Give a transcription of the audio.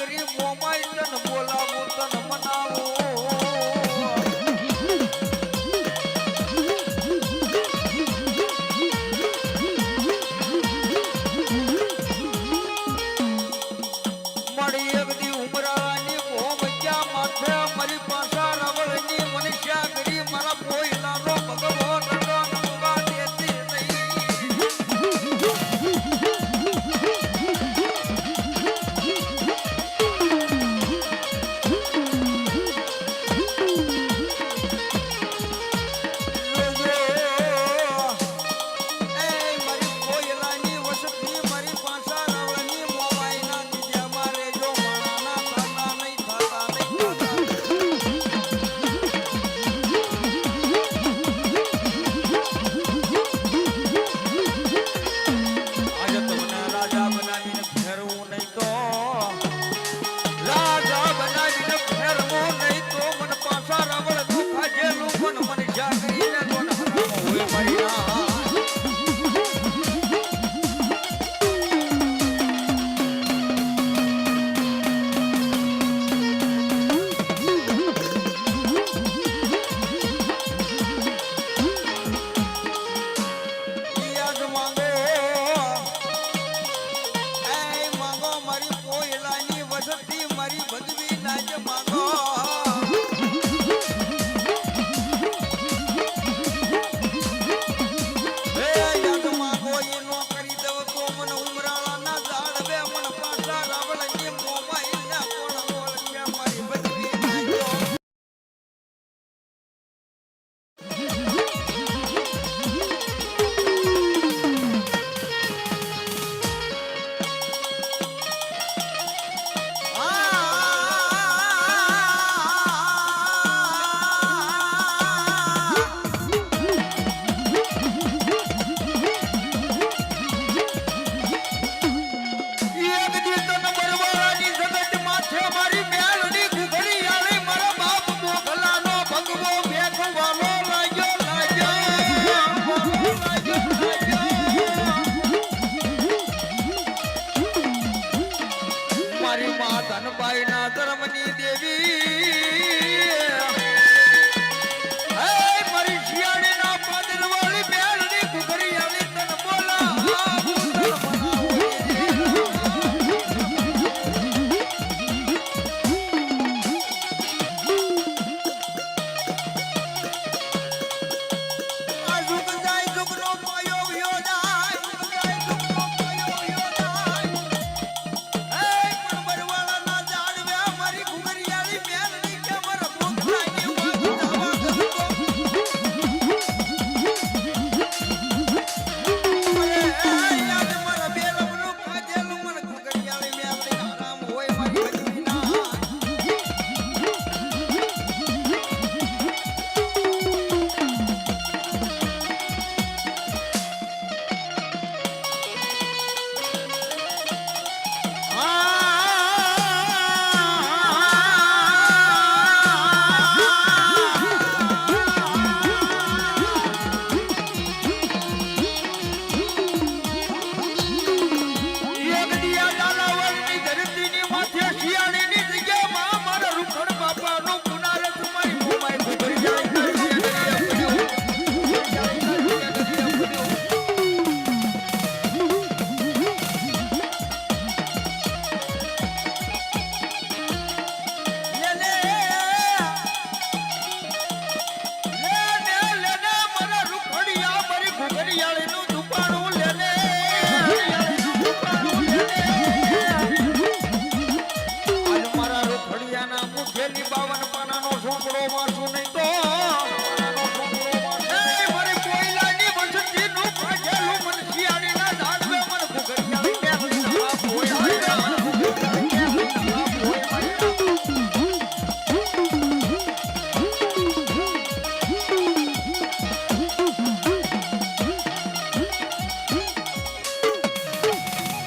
કરી મોમાઈ તન બોલાવું તન મનાવું મારી પાછા રવળની મનુષ્યા કરી મારા પોઈલાનો ભગવાન નગા દેતી મારી પોઈલાની વસતી મારી પાછા રવળની મોબાઈલના નીચે મારે જો માણા થતા નહીં થતા મારી ભગવી નાજ માંગો યાદ માંગો એ નો કરી દો તો મને ઉમરાળા ના જાડવે મને પાછા રાવળની મોમાઈ ના કોણ કોણ છે મારી ભગવી નાજો ધનભાઈ ના ધર્મની દેવી મારી શિયાળી ના પાદર વાળી બેલની ઘુઘરી આવી તન બોલા